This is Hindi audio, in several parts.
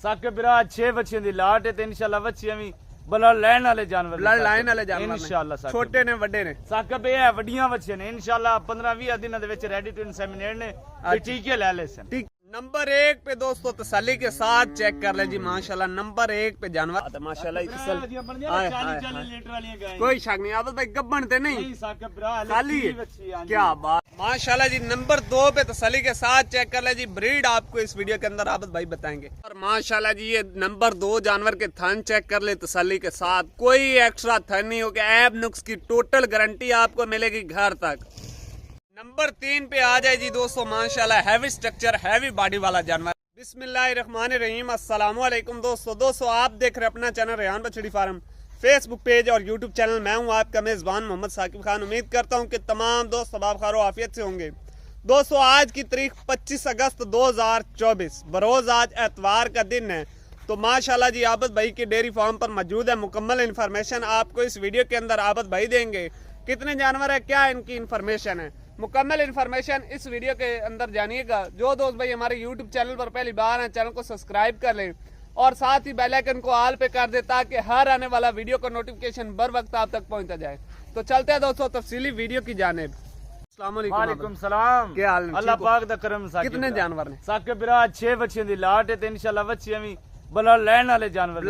साके बिरा 6 बच्चियां दी लाट है ते इंशाल्लाह बच्चियां भी ब्लड लाइन वाले जानवर ब्लड लाइन वाले जानवर इंशाल्लाह छोटे ने वड्डे ने साके बे है वड्डियां बच्चियां ने इंशाल्लाह 15-20 दिनों दे विच रेडी टू इंसेमिनेट ने ते टीके ले ले सन। ठीक नंबर 1 पे दोस्तों तसल्ली के साथ चेक कर ले जी माशाल्लाह नंबर 1 पे जानवर माशाल्लाह कोई शक नहीं आबद भाई गब्बन ते नहीं खाली क्या बात माशाल्लाह जी। नंबर 2 पे तसल्ली के साथ चेक कर ले जी ब्रीड आपको इस वीडियो के अंदर आबद भाई बताएंगे। और माशाल्लाह जी ये नंबर 2 जानवर के थन चेक कर ले तसल्ली के साथ, कोई एक्स्ट्रा थन नहीं होगा, ऐब नुक्स की टोटल गारंटी आपको मिलेगी घर तक। नंबर 3 पे आ जाए जी दोस्तों माशाल्लाह हैवी स्ट्रक्चर हैवी बॉडी वाला जानवर। बिस्मिल्लाहिर्रहमानिर्रहीम अस्सलाम वालेकुम दोस्तों आप देख रहे हैं अपना चैनल रेहान बछड़ी फार्म फेसबुक पेज और यूट्यूब चैनल। मैं हूं आपका मेजबान मोहम्मद साकिब खान। उम्मीद करता हूं कि तमाम दोस्त सबाब खारो आफियत से होंगे। दोस्तों आज की तारीख 25 अगस्त 2024 बरोज आज एतवार का दिन है। तो माशाल्लाह जी आबद भाई की डेयरी फार्म पर मौजूद है। मुकम्मल इन्फॉर्मेशन आपको इस वीडियो के अंदर आबद भाई देंगे। कितने जानवर है, क्या इनकी इन्फॉर्मेशन है, मुकम्मल इन्फॉर्मेशन इस वीडियो के अंदर जानिएगा। जो दोस्त भाई हमारे यूट्यूब चैनल पर पहली बार हैं चैनल को सब्सक्राइब कर लें और साथ ही बेल आइकन को ऑल पे कर दे ताकि हर आने वाला वीडियो का नोटिफिकेशन बर वक्त आप तक पहुंचता जाए। तो चलते हैं दोस्तों तफसीली वीडियो की जानिब। वालेकुम सलाम, क्या हाल है? अल्लाह पाक दा करम। कितने जानवर ने? साके बिरा 6 बच्चियां दी लाट है ते इंशाल्लाह बच्चियां भी ब्लड लाइन वाले जानवर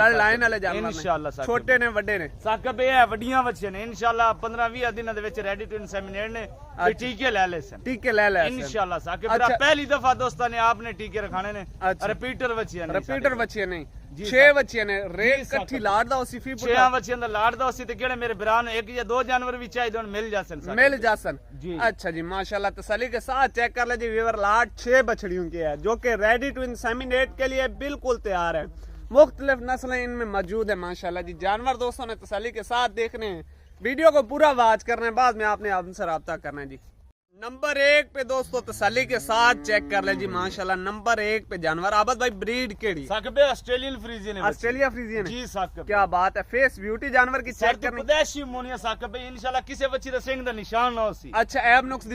इंशाल्लाह छोटे ने वड्डे ने साके बे है वड्डियां बच्चियां ने इंशाल्लाह 15-20 दिनों दे विच रेडी टू इंसेमिनेट ने ते टीके ले ले सन। टीके ले ले इंशाल्लाह साके बिरा पहली दफा दोस्तों ने आपने टीके रखाने ने। रिपीटर बच्चियां ने, रिपीटर बच्चियां नहीं 6 बच्चियां ने रेट इकट्ठी लाट दा उसी फी 6 बच्चियां दा लाट दा उसी ते केड़े मेरे बिरा ने 1 या 2 जानवर भी चाहिए दोन मिल जासन मिल जासन। अच्छा जी माशाल्लाह तसल्ली के साथ चेक कर ले जी व्यूअर लाट 6 बछड़ियों की है जो कि रेडी टू इंसेमिनेट के लिए बिल्कुल तैयार है। मुख्तलिफ नस्लें इनमें मौजूद है माशाल्लाह जी। जानवर दोस्तों ने तसल्ली के साथ देखने हैं, वीडियो को पूरा वॉच करना है, बाद में आपने आपसे रब्ता करना है जी। नंबर 1 पे दोस्तों तसल्ली के साथ चेक कर ले जी माशाल्लाह नंबर 1 पे जानवर आबद भाई ब्रीड केड़ी? साकबे ऑस्ट्रेलियन फ्रीजियन है। ऑस्ट्रेलिया फ्रीजियन जी साकबे क्या बात है। फेस ब्यूटी जानवर की चेक करनी स्वदेशी मोनिया साकबे इंशाल्लाह किसी बच्ची दा सिंग दा निशान ना होसी। अच्छा ऐब नुक्स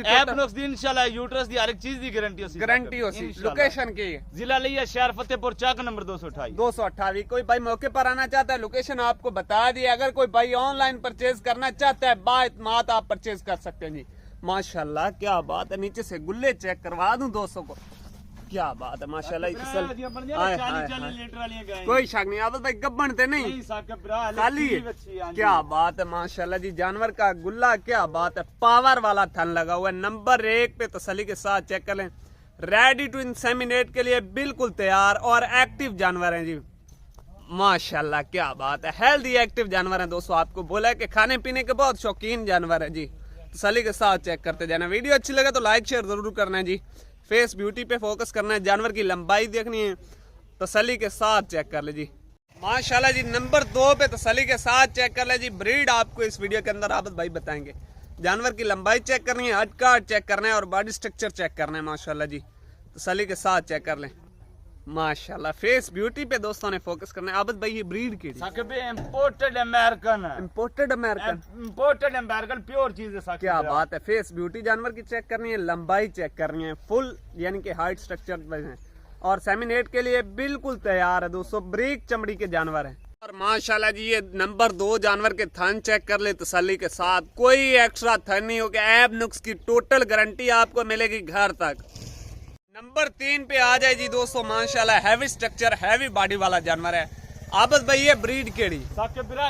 दी इंशाल्लाह यूट्रस दी हर एक चीज दी गारंटी होसी। गारंटी होसी। लोकेशन की है? जिला लिया शहर फतेहपुर चाक नंबर 228। कोई भाई मौके पर आना चाहता है लोकेशन आपको बता दी। अगर कोई भाई ऑनलाइन परचेज करना चाहता है बाइतमाद आप परचेज कर सकते हैं जी। माशाल्लाह क्या बात है। नीचे से गुल्ले चेक करवा दूं दोस्तों को, क्या बात है माशाल्लाह। कोई शक नहीं आबद भाई गब्बन ते नहीं खाली क्या बात है माशाल्लाह जी। जानवर का गुल्ला क्या बात है, पावर वाला थन लगा हुआ है। नंबर 1 पे तसल्ली के साथ चेक कर लें, रेडी टू इंसेमिनेट के लिए बिल्कुल तैयार और एक्टिव जानवर है जी माशाल्लाह क्या बात है। हेल्दी एक्टिव जानवर है दोस्तों। आपको बोला है कि खाने पीने के बहुत शौकीन जानवर है जी। तसल्ली के साथ चेक करते जाना। वीडियो अच्छी लगे तो लाइक शेयर जरूर करना है जी। फेस ब्यूटी पे फोकस करना है, जानवर की लंबाई देखनी है, तसल्ली के साथ चेक कर ले जी माशाल्लाह जी। नंबर 2 पे तसल्ली के साथ चेक कर ले जी ब्रीड आपको इस वीडियो के अंदर आबद भाई बताएंगे। जानवर की लंबाई चेक करनी है, हड काट चेक करना है और बॉडी स्ट्रक्चर चेक करना है माशाल्लाह जी। तसल्ली के साथ चेक कर लें माशाल्लाह। फेस ब्यूटी पे दोस्तों ने फोकस करना है। आबद भाई ये ब्रीड की इंपोर्टेड अमेरिकन है। इंपोर्टेड अमेरिकन प्योर चीज है। क्या बात है। फेस ब्यूटी जानवर की चेक करनी है, लंबाई चेक करनी है, फुल यानी कि हाइट स्ट्रक्चर है और सेमिनेट के लिए बिल्कुल तैयार है दोस्तों। ब्रीक चमड़ी के जानवर है। और माशाल्लाह जी ये नंबर 2 जानवर के थन चेक कर ले तसल्ली के साथ, कोई एक्स्ट्रा थन नहीं होगा, ऐब नुक्स की टोटल गारंटी आपको मिलेगी घर तक। नंबर 3 पे आ जाए जी दोस्तों माशाल्लाह हैवी स्ट्रक्चर हैवी बॉडी वाला जानवर है। आबद भाई ये ब्रीड केड़ी?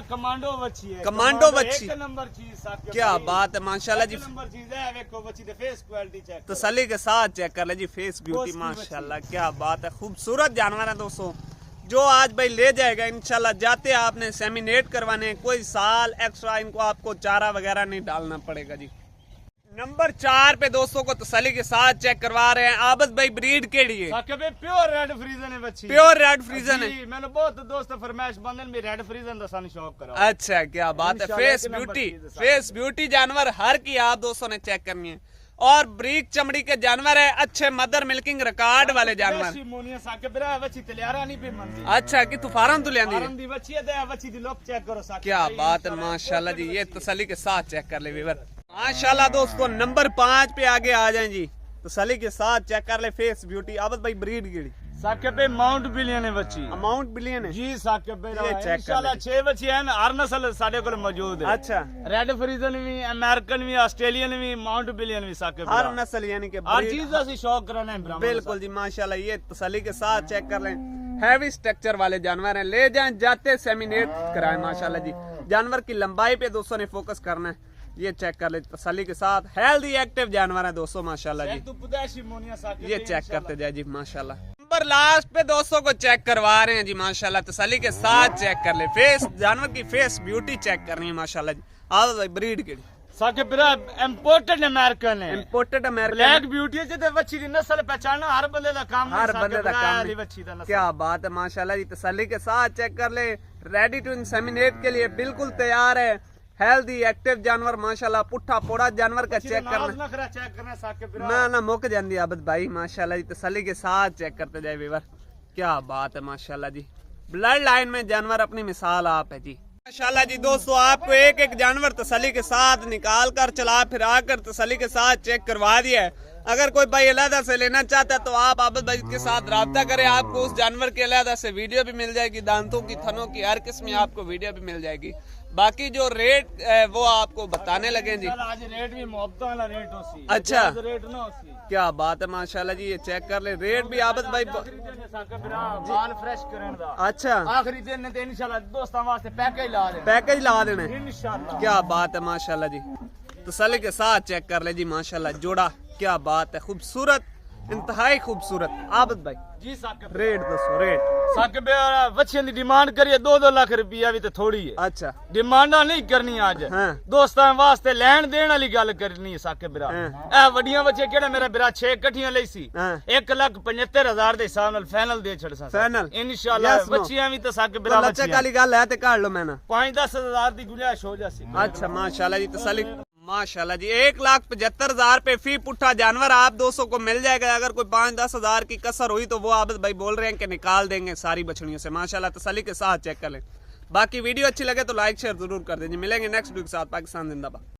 कमांडो बच्ची है। कमांडो बच्ची एक नंबर चीज क्या बात है माशाल्लाह जी। नंबर चीज है देखो बच्ची दे फेस क्वालिटी चेक तसल्ली के साथ चेक कर ले जी। फेस ब्यूटी माशाल्लाह क्या बात है। खूबसूरत जानवर है दोस्तों जो आज भाई ले जाएगा इंशाल्लाह। जाते आपने सेमिनेट करवाने, कोई साल एक्स्ट्रा इनको आपको चारा वगैरह नहीं डालना पड़ेगा जी। नंबर 4 पे दोस्तों को तसल्ली के साथ चेक करवा रहे हैं। आबद भाई ब्रीड केड़ी है? प्योर रेड फ्रीजन है बच्ची। प्योर रेड फ्रीजन है। मैंने बहुत दोस्त फरमाइश बंदन में रेड फ्रीजन दा सन शौक करो। अच्छा क्या बात है। फेस ब्यूटी जानवर हर की आप दोस्तों ने चेक करनी है और ब्रीक चमड़ी के जानवर है, अच्छे मदर मिल्किंग रिकॉर्ड वाले जानवर। अच्छा कि तू फार्म तो क्या बात है माशाल्लाह जी। ये तसल्ली के साथ चेक कर ले व्यूअर माशाल्लाह दोस्तों। नंबर 5 पे आगे आ जाए जी। तसल्ली के साथ चेक कर ले फेस ब्यूटी। आबद भाई ब्रीड गिड़ी साकिब भाई माउंट बिलियन है बच्ची, अमाउंट बिलियन है जी साकिब भाई ये चेक कर इंशाल्लाह 6 बच्चियां हैं, हर नस्ल साडे कोल मौजूद है। अच्छा, रेड फ्रीजन भी, अमेरिकन भी, ऑस्ट्रेलियन भी, माउंट बिलियन भी साकिब हर भाई नस्ल यानी कि हर चीज का शौक कराना है ब्राह्मण। बिल्कुल जी माशाल्लाह, ये तसल्ली के साथ चेक कर लें। हैवी स्ट्रक्चर वाले जानवर हैं, ले जाएं जाते सेमिनेट कराएं माशाल्लाह जी। जानवर की लंबाई पे दोस्तों ने फोकस करना है, ये चेक कर ले तसल्ली के साथ। हेल्दी एक्टिव जानवर है दोस्तों माशाल्लाह जी, ये चेक करते जाए जी माशाल्लाह। नंबर लास्ट पे दोस्तों को चेक करवा रहे हैं जी माशाल्लाह, तसल्ली के साथ चेक कर ले। फेस जानवर की फेस ब्यूटी चेक करनी है माशाल्लाह जी। आओ भाई ब्रीड की साकिब भाई इंपोर्टेड अमेरिकन है, इंपोर्टेड अमेरिकन ब्लैक ब्यूटी है जिते बच्ची दी नस्ल पहचानना हर बंदे दा काम है, हर बंदे दा काम है। बच्ची दा नस्ल। क्या बात है माशाल्लाह जी, तसल्ली के साथ चेक कर ले। रेडी टू इंसेमिनेट के लिए बिल्कुल तैयार है। हेल्दी एक्टिव जानवर माशाल्लाह, पुट्ठा पोड़ा जानवर का चेक करना चेक करना साकिब भाई ना मुक जाती आबद भाई माशाल्लाह जी। तसल्ली के साथ चेक करते जाए वीवर, क्या बात है माशाल्लाह जी। ब्लड लाइन में जानवर अपनी मिसाल आप है जी माशाल्लाह जी। दोस्तों आपको एक एक जानवर तसल्ली के साथ निकाल कर चला फिरा कर तसल्ली के साथ चेक करवा दिया है। अगर कोई भाई अलहदा से लेना चाहता है तो आप आबद भाई के साथ राब्ता करें, आपको उस जानवर के अलहदा से वीडियो भी मिल जाएगी, दांतों की, थनों की, हर किस्म में आपको वीडियो भी मिल जाएगी। बाकी जो रेट वो आपको बताने लगे जी। आज रेट भी मोहब्बत वाला रेट होसी, अच्छा रेट ना होसी। क्या बात है माशाल्लाह जी, ये चेक कर ले। रेट भी आबद भाई बाल फ्रेश करन दा अच्छा, आखिरी दिन ने इंशाल्लाह दोस्तां वास्ते पैकेज ला देना, पैकेज ला देने इंशाल्लाह। क्या बात है माशाल्लाह जी, तसल्ली के साथ चेक कर ले जी माशाल्लाह। जोड़ा क्या बात है, खूबसूरत, इंतहाई खूबसूरत। आबद भाई जी साकिब रेट दसो, रेट साकिब भाई बच्चियां दी डिमांड करिए 2-2 लाख रुपया भी तो थोड़ी है। अच्छा, डिमांडा नहीं करनी आज, हाँ। दोस्तां वास्ते लैन देन वाली गल करनी है साकिब भाई। हाँ। ए वड्डियां बच्चे केड़ा मेरा बिरा 6 कट्ठियां लई सी, हाँ। 1,75,000 दे हिसाब नाल फाइनल दे छड़सा फाइनल इंशाल्लाह। Yes, no। बच्चियां भी तो साकिब तो भाई लच्चे काली गल है ते काट लो मैंने 5-10 हज़ार दी गुंजाइश हो जासी। अच्छा माशाल्लाह जी, तसल्ली माशाल्लाह जी। 1,75,000 पे फी पुट्ठा जानवर आप 200 को मिल जाएगा। अगर कोई 5-10 हज़ार की कसर हुई तो वो आबद भाई बोल रहे हैं कि निकाल देंगे सारी बछड़ियों से माशाल्लाह। तसल्ली के साथ चेक कर लें। बाकी वीडियो अच्छी लगे तो लाइक शेयर जरूर कर दीजिए। मिलेंगे नेक्स्ट वीडियो के साथ। पाकिस्तान जिंदाबाद।